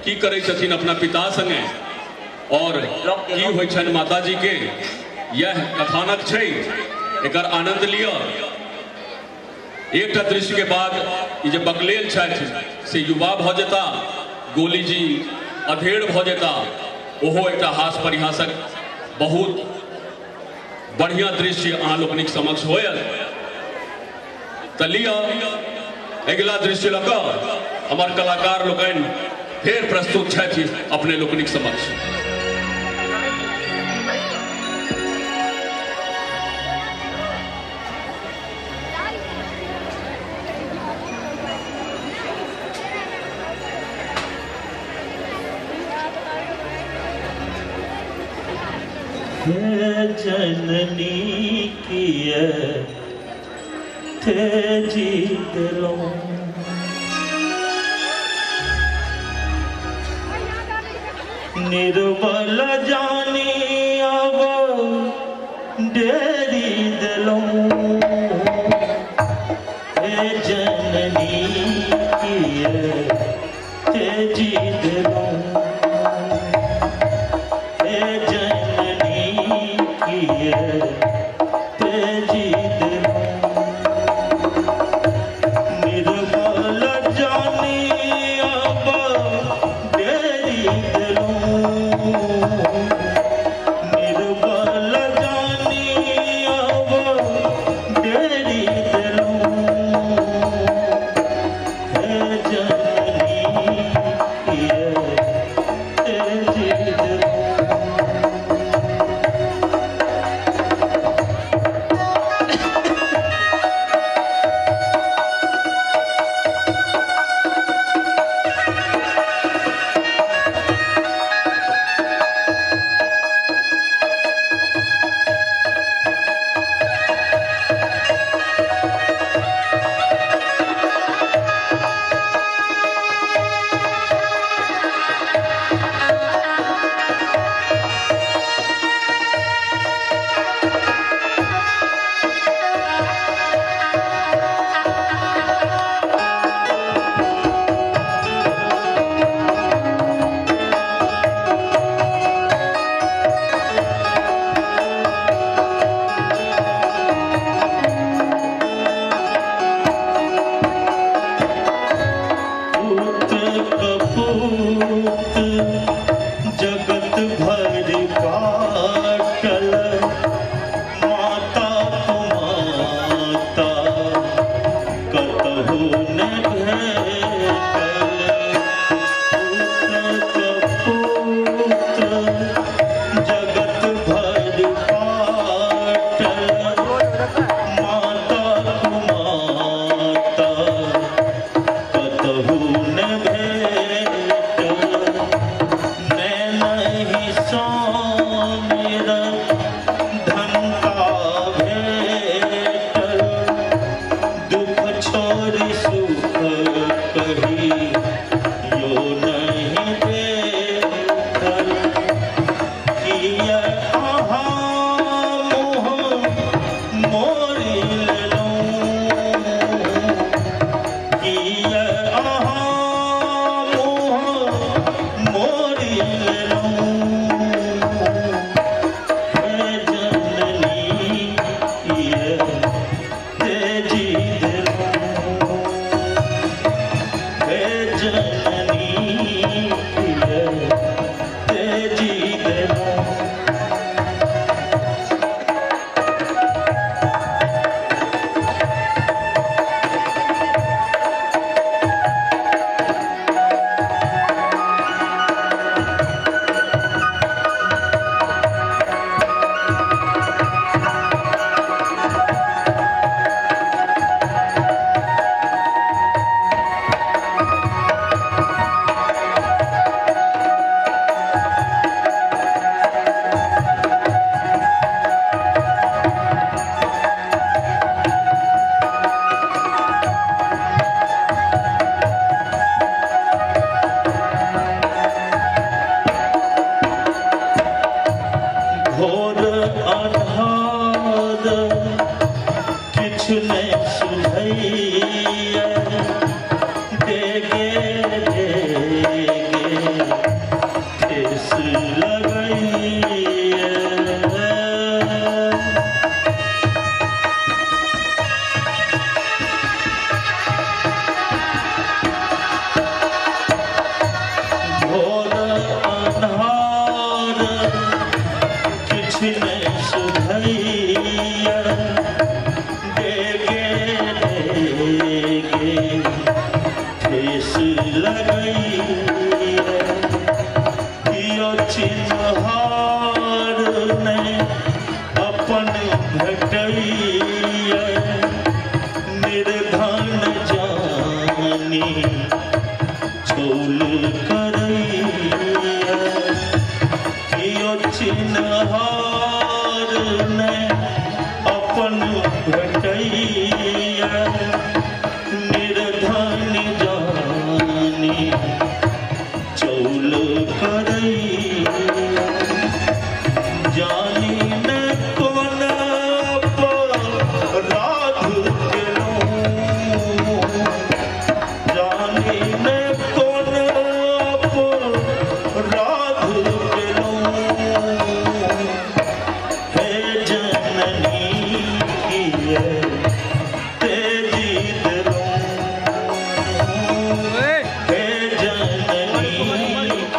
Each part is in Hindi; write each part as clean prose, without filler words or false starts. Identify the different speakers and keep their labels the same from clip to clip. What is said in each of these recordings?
Speaker 1: की करे छथिन अपना पिता संगे और की होइ छन माता जी के यह कथानक छै। एकर आनंद लिया। एक दृश्य के बाद ये बकलेल छथि से युवा भ जेता, गोली जी अधेड़ भ जेता। ओहो एक हास परिहासक बहुत बढ़िया दृश्य अहाँ लोकनिक समक्ष होयल। त लिया अगला दृश्य लऽ कऽ हमर कलाकार लोकनि फेर प्रस्तुत छथि अपने लोकनिक समक्ष।
Speaker 2: जननी किए थे जीत लो, निर्बल जानी अब डेरी दिलो। हे जननी किए थे जीत लो, हे जननी किए थे जीत लो। निर्बल जानी अब डेरी दिलो, निर्बल जानी अब डेरी दिलो। हे जननी फूल करई जानी न कौन राध केलो जानी न कौन राध केलो हे जननी की तेजी दिलो हे जननी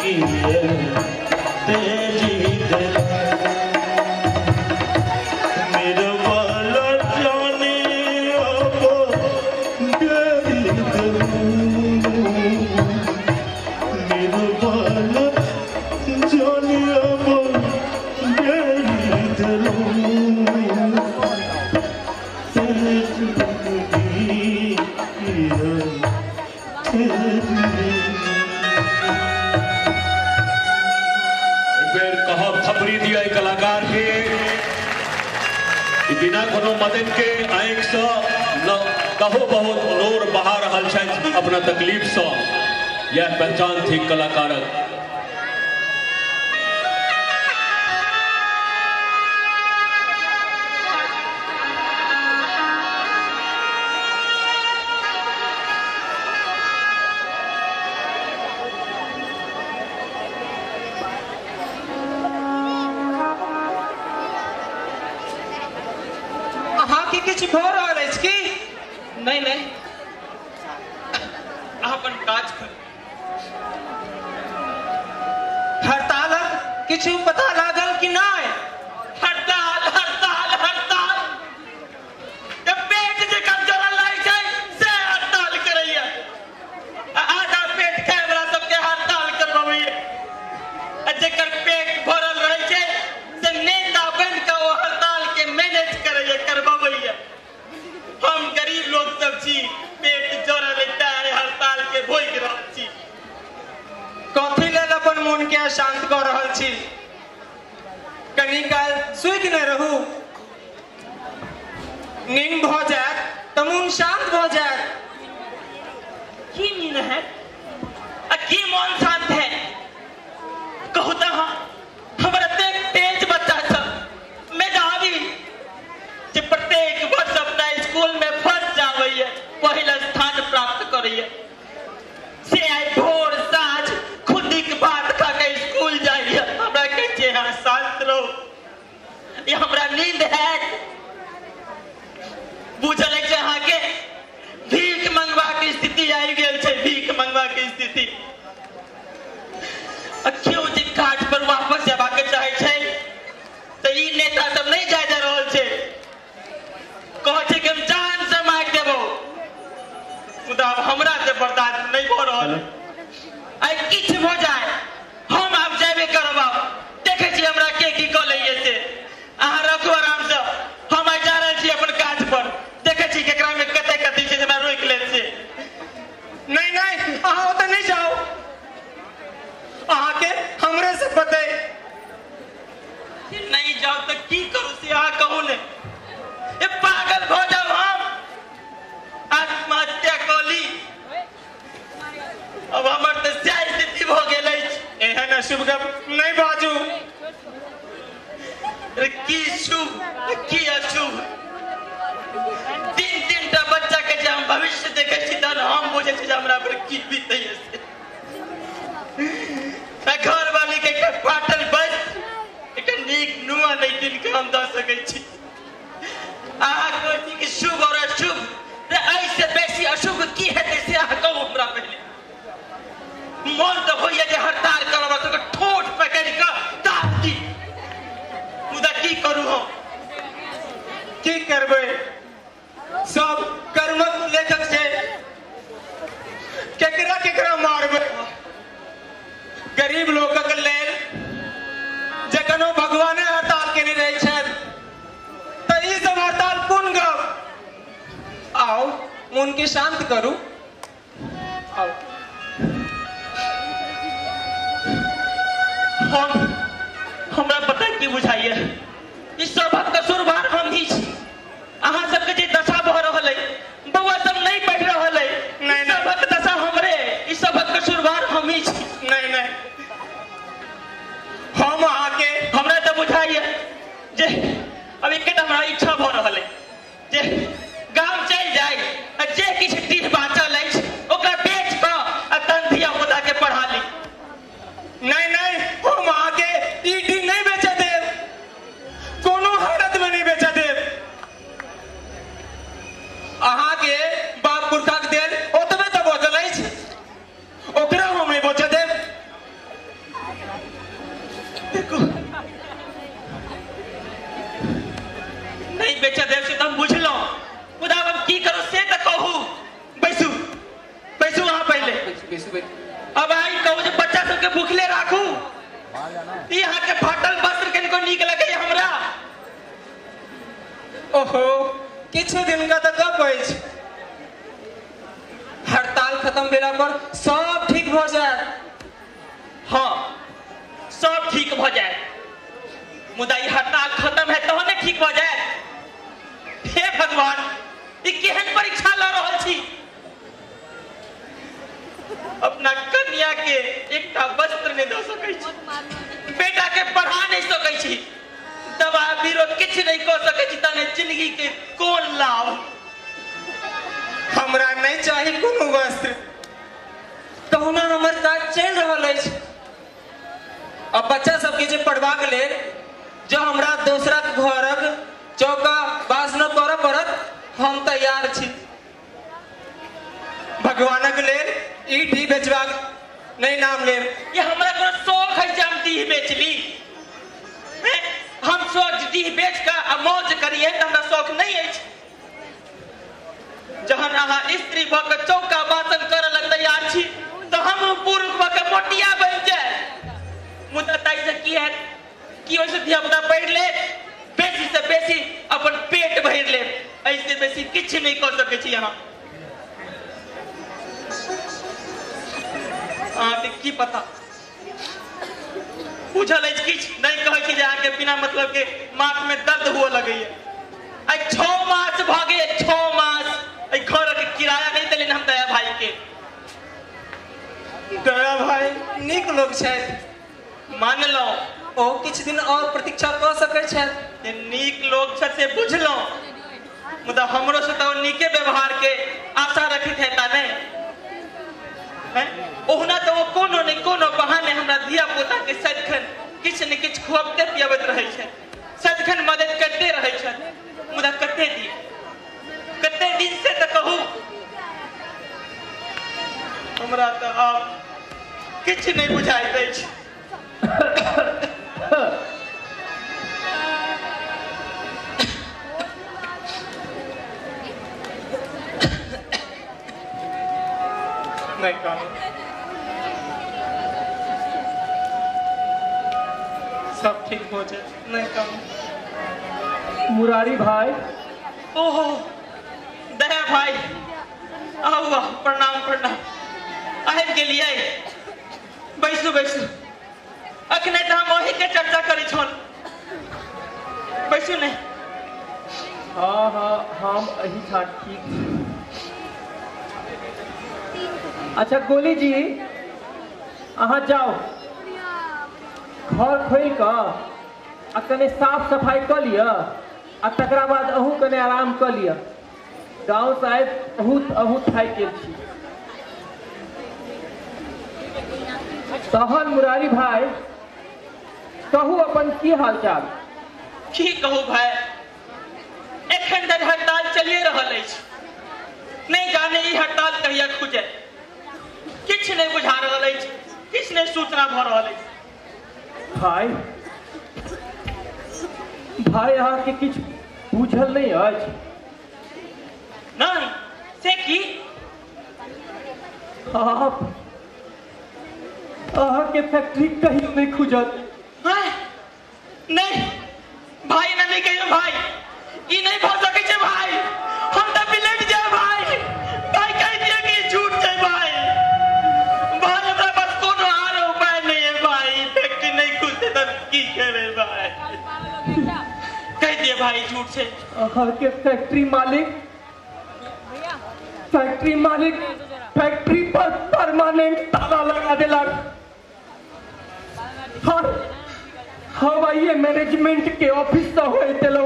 Speaker 2: की तेजी दिलो मेरे वाला जाने अब तेरी दिलो मेरे वाला जाने अब तेरी दिलो
Speaker 1: खबरी दिया कलाकार के बिना कोनो मदद के आंख से न कहो बहुत नोर बहा रहल छथि अपना तकलीफ से यह पहचान थी कलाकारक
Speaker 3: किछु भऽ रहल अछि की नहीं नहीं अपन काज कर हड़तालक किछु पता लागल कि नहीं हड़ताल हड़ताल हड़ताल जब पेट जे कमजोरल रहै छै से हड़ताल करैया आधा पेट खाय वाला सबके हड़ताल करबैया जेकर पेट भरल रहै छै से नेता बन के ओ हड़ताल के मैनेज करैया करबैया हम गरीब लोग सब छी पेट जोड़ल तारे हड़ताल के भोग रहल छी कथी लेल अपन मन के शांत कर रहल छी कनी काल सुति न रहू नींद भ जाए त मन शांत भ जाए की नींद है की मन शांत है कहू त हमरा तेज बच्चा सब मेधावी जे प्रत्येक वर्ष अपना स्कूल में फर्स्ट जावैया पहला स्थान प्राप्त करैया से आई भोर साँझ खुदी के बात खा के स्कूल जाइया हमरा कहै छै हाँ शांत रहो ये हमरा नींद है बुझल छै अहाँ के भीख मंगवा के स्थिति आई गेल छै भीख मंगवा के स्थिति क्यों जे काज पर वापस जाबा के चाहे छै त ई नेता सब नहीं जाय जा रहल छै कहे छै कि हम जान से मार देबो मुदा हमरा से बर्दाश्त नहीं हो रहल आई किछ भ जाए हम आब जाबे करब देखे छी हमरा के की क लइए से अहाँ रखो आराम से हम आई जा रहल छी अपन काज पर देखे छी केकरा में कते कथि छै हमरा रोक ले से नहीं नहीं अहाँ ओते नहीं जाओ अहाँ के हमरे से बते नहीं जाओ तो की करू से अहाँ कहू ने ये पागल हो जाओ हम आत्महत्या कली अब हमर तो स्थिति हो गेल एहन अशुभ गप नहीं बाजू की शुभ की अशुभ तीन टा बच्चा के जे हम भविष्य देखे छी तहन हम बुझे छी हमरा पर की बीतै से घर वाली के फाटल बस एक नीक नुआ नहीं दिन के हम दे सकै छी अहाँ कहती कि शुभ और अशुभ ऐसे बेसी अशुभ की हेतै से अहाँ कहू हमरा पहले मन तो होइए जे हड़ताल करब तो ठोठ पकड़ के दाब दी मुदा की करू हम की करबै सब कर्मक लेखक से केकरा केकरा मारबै गरीब लोकक लेल जखनो भगवाने हड़ताल केने रहै छथि त ई सब हड़ताल कोन गप आओ मन के शांत करू आओ हमरा पता की बुझाइए इस सबक कसूरवार हम ही छी अहाँ सबके जे दशा भ रहल है बउआ सब नहीं पढ़ रहल है नहीं सबक दशा हमरे इस सबक कसूरवार हम ही छी नहीं नहीं एक हमारा इच्छा भ रहल है जे गांव चल जाए आ जे किछ टीह बाचल अछि ओकरा बेच क आ तन धिया पुता के पढ़ा ली।
Speaker 4: नहीं नहीं हम आगे ई टीह नहीं बेचे देव, कोनो हालत में नहीं बेचे देव। अहाँ के बाप पुरखा के देल ओतबे तो बचल अछि, ओकरा हम नहीं बेचे देव।
Speaker 3: देखो नहीं बेचा देव से तुम बुझलो खुदा अब की करो से त कहू। बैसू बैसू वहां पहले। अब आई कहू जे बच्चा सबके भूखले राखू। यहाँ के फाटल वस्त्र किनको नीक लगे हमरा।
Speaker 4: ओहो किछु दिन का तो गप अछि, हड़ताल खत्म भेला पर सब ठीक भ जाए।
Speaker 3: हाँ सब ठीक भ जाए, मुदा ई हड़ताल खत्म है तहने ठीक भ जाए। हे भगवान ई केहन परीक्षा ल रहल छी। अपना कन्या के एकटा वस्त्र नहीं दे सकै छी, बेटा के पढ़ा नहीं सकै छी, दवा बीरो किछ नहीं कर सकै छी, तने जिंदगी के कोन लाभ।
Speaker 4: हमरा नहीं चाहिए कोनो वस्त्र, कहुना हमर काज चल रहल अछि। अब बच्चा सबके जे पढ़वा के लेल जो हमरा दूसरा घरक चौका बास न करऽ पड़त, हम तैयार छी। भगवानक लेल ई टी बेचबाक नहीं नाम लेब।
Speaker 3: ये हमरा को शौक है जे हम डीह बेच ली। हम सोच डीह बेच का आ मौज करिए त हमरा शौक नहीं है। जहन अहाँ स्त्री भ के चौका बासन करे लग तैयार छी तो हम पुरुष भ के मोटिया बन जाए। मुद्दा ताई से की है कि ओइसे धिया पुता पढ़ ले, बेसी से बेसी अपन पेट भर ले, ऐसे बेसी किछ नहीं कर सके छी। यहाँ अहाँके की पता बुझल अछि किछ नहीं कहे कि जे अहाँके बिना मतलब के माथ में दर्द हुआ लगे। आई 6 मास भ गए, 6 मास आई घर के किराया नहीं देलिन हम दया भाई के।
Speaker 4: दया भाई नीक लोग छथि,
Speaker 3: मान लो
Speaker 4: ओ किछ दिन और प्रतीक्षा कर सकै छथि।
Speaker 3: जे नीक लोग छ से बुझलो, मुदा हमरो से तो नीके व्यवहार के आशा रखित है ता नहीं हैं। ओहना तो वो कोनो नहीं कोनो बहाने हमरा धिया पुता के सदखन किछ न किछ खुआबते पियाबत रहे छै, सदखन मदद करते रहे छै। मुदा कते दिन से तो कहू हमरा तो अब किछ नहीं बुझाइत अछि।
Speaker 4: नहीं कहूँ सब ठीक हो जाए, नहीं कहूँ।
Speaker 5: मुरारी भाई,
Speaker 3: ओहो दया भाई, आओ प्रणाम प्रणाम। आबि गेलियै, बैसू बैसू। अखने तो हम वही के चर्चा करी छल, बैसू नहीं।
Speaker 5: हाँ हाँ हम अही था ठीक। अच्छा गोली जी अहाँ जाओ घर खोल कऽ आ कने साफ सफाई कऽ लिअ आ तकरा बाद अहूँ कने आराम कऽ लिअ। गाँव से आबि अहूँ थाकि गेल छी। तहन मुरारी भाई कहू अपन की हालचाल।
Speaker 3: की कहू भाई, एखन धरि हड़ताल चलिए रहल अछि, नहीं जाने ई हड़ताल कहिया खुजे। किछ नहीं बुझा रहल अछि, किछ नहीं सूचना भ रहल अछि।
Speaker 5: भाई अहाँके किछु बुझल नहीं अछि?
Speaker 3: नहीं से की?
Speaker 5: अहाँके फैक्ट्री कहीं नहीं खुजल?
Speaker 3: नहीं भाई नहीं कहियो भाई, ई नहीं भ सकै छै भाई। हम त बिलट जाए भाई, भाई कह दिया कि झूठ छै भाई। भाई हमरा पास कोनो आर उपाय नहीं है भाई, फैक्ट्री नहीं खुलते त की करे भाई। कह दिए भाई झूठ छै।
Speaker 5: अहाँके फैक्ट्री मालिक फैक्ट्री पर परमानेंट ताला लगा देलक। हाँ भाई दवाइए मैनेजमेंट के ऑफिस से होए तेलो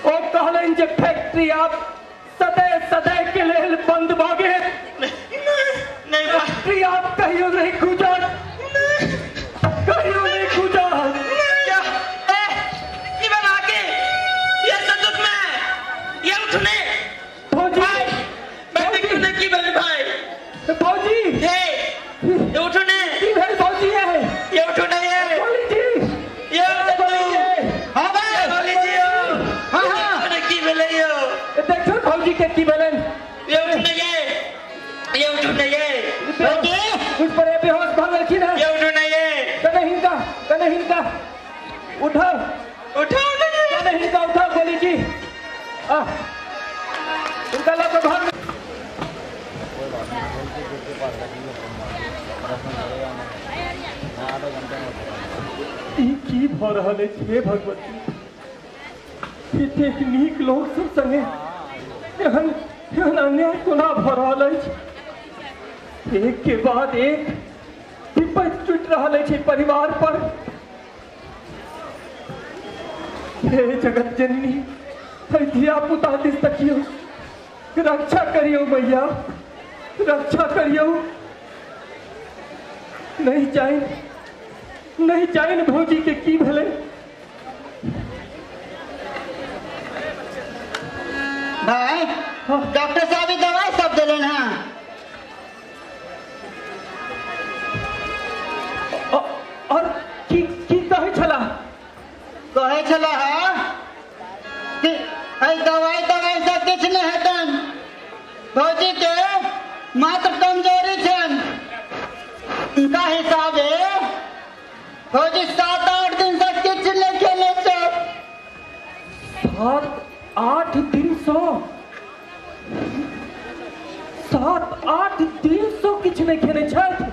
Speaker 5: ओ कहलन जे फैक्ट्री आप सदै के लेल बंद भ गेल।
Speaker 3: नहीं भाई
Speaker 5: फैक्ट्री आप कहियो नहीं गुजर, कहियो नहीं गुजर।
Speaker 3: क्या की बना के ये संदूक में ये उठने
Speaker 5: फौजी
Speaker 3: मैं देखने की बने भाई
Speaker 5: फौजी
Speaker 3: हे ये उठने
Speaker 5: की भेल फौजी है
Speaker 3: ये उठने ये
Speaker 5: बोली जी
Speaker 3: ये संदूक
Speaker 4: हाँ भाई
Speaker 3: बोली जी
Speaker 4: हाँ हाँ
Speaker 3: उठने की बने ये
Speaker 5: देखो फौजी के की भेलन
Speaker 3: ये उठने ये उठने ये
Speaker 5: कुछ पर बेहोश भाग रखी ना
Speaker 3: ये उठने ये
Speaker 5: कने हिंका उठाओ
Speaker 3: उठाओ नहीं
Speaker 5: कने हिंका उठाओ गोली जी उनका लोग भाग की भ रहल अछि हे भगवती, एतेक नीक लोक सब संगे एहन अन्याय कोना भ रहल अछि। एक के बाद एक विपत्ति टूट रहल अछि परिवार पर। हे जगत जननी, हे धिया पुता दिस तकियो, रक्षा करियो मैया, रक्षा करियो। नहीं जाइन भौजी के की भेलै।
Speaker 4: भाई डॉक्टर साहब ई दवाई सब दिलन हैं
Speaker 5: और की कहै छला
Speaker 4: है कि दवाई से किछ नहीं हेतन, भौजी के मात्र कमजोरी छन। उनका हिसाबे भौजी 7-8 दिन से किछ नहीं खेले छे।
Speaker 5: 7-8 दिन सो 7-8 दिन सो किछ नहीं खेने छथि।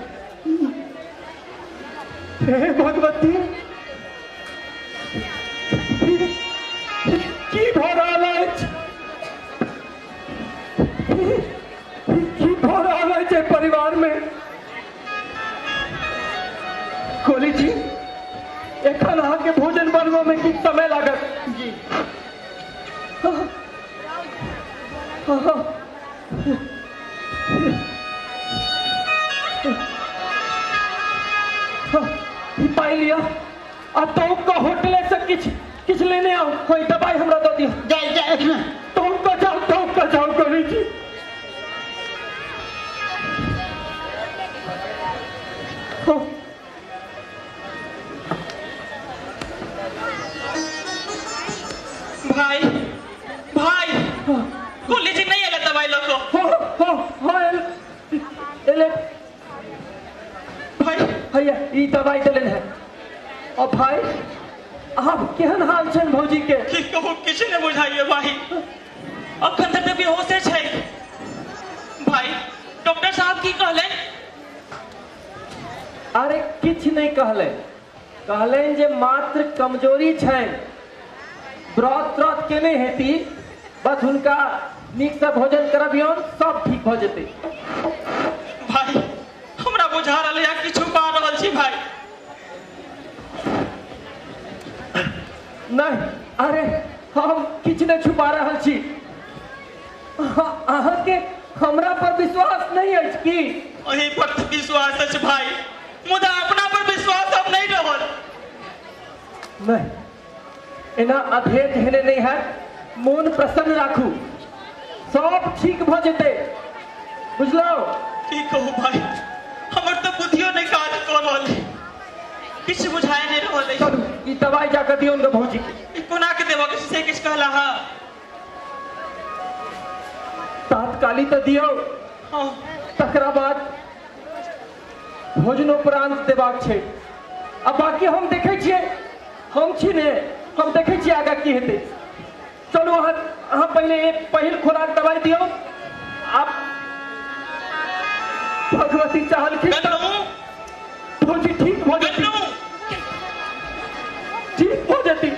Speaker 5: हे भगवती, की भ रहल अछि, की भ रहल अछि परिवार में। गोली जी एखन अहाँके भोजन बनबऽ में की समय लागत जी। पाई लिया आ तो होटल से किछ लेने आओ, कोई दवाई हमरा दो दियो। तो जाओ गोली जी।
Speaker 3: भाई गोली जी नहीं आला दवाई लो
Speaker 5: भाई भैया ई दवाई देलन है। और भाई आप केहन हाल छन भौजी के?
Speaker 3: की कहू किछ नहीं बुझाइए भाई, अखन तक बेहोश छै भाई। डॉक्टर साहब की कहलन?
Speaker 5: अरे किछ नहीं कहलन जे मात्र कमजोरी छन, व्रत केने हेती, बस हुनका नीक से भोजन करबियौन, सब ठीक हो जेते।
Speaker 3: भाई हमरा बुझा रहल है कि छुपा रहल छी भाई।
Speaker 5: नहीं अरे हम किछ नहीं छुपा रहल छी। अहाँ के हमरा पर विश्वास नहीं अछि की?
Speaker 3: वही पर विश्वास अछि भाई, मुदा अपना पर विश्वास अब नहीं रहल।
Speaker 5: नहीं एना अधेर हेने नहीं है, मन प्रसन्न राखू, सब ठीक भ जेते, बुझलो?
Speaker 3: की कहू भाई, हमर तो बुद्धियो नहीं काज कर रहल है, किछ बुझाए नहीं रहल है।
Speaker 5: चलू ई दवाई जाकर दियो उनके भौजी के।
Speaker 3: कोना के देबो, किसी से किछ कहला हा?
Speaker 5: तात्कालिक तो दियो, तकरा बाद भोजनोपरांत देबाक छै। अब बाकी हम देखे छिए, हम छी ने, हम देखे छिए आगा की हेते। चलू अहाँ पहले एक पहिल खुराक दवाई दियो। आप भगवती चाहल की भौजी ठीक हो जाती, ठीक हो जाती।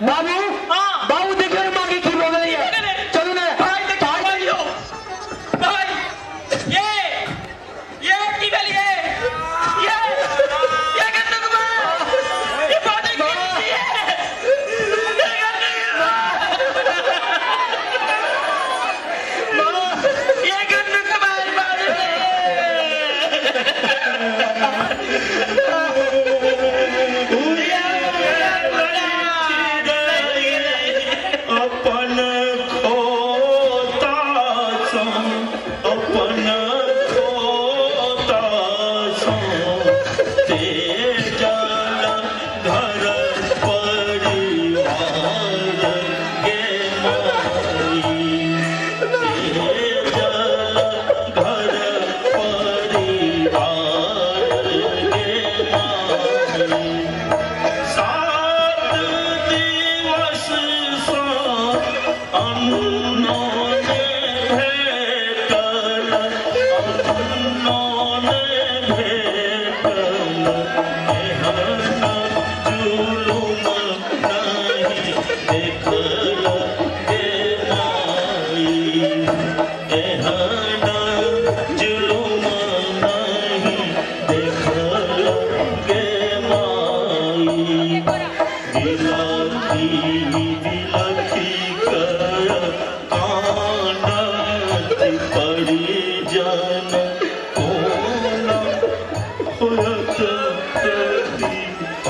Speaker 5: बाबू
Speaker 3: हाँ।
Speaker 5: बाबू देख रहे माँ की खीर हो गई है चलो ना
Speaker 3: भाई देखो भाई हो भाई ये की वाली है ये करने को ये बात है ये करने को
Speaker 2: अपन खोता सो अपन खोता सो तेजल घर परिवार के माई तेजल घर परिवार के माई 7 दिवस सा अन्नोने भेटल अन्नोने भेटल एहन जुलुम नहीं देखल गे माई एहन जुलुम नहीं देखल गे माई बिलखी बिलखी कर कानत पड़ी जन कोन होयत कदी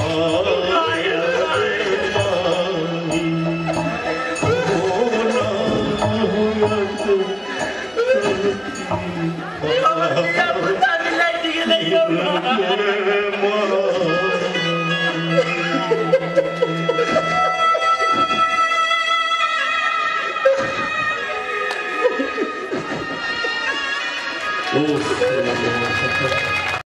Speaker 2: आय माही कोन होयत कदी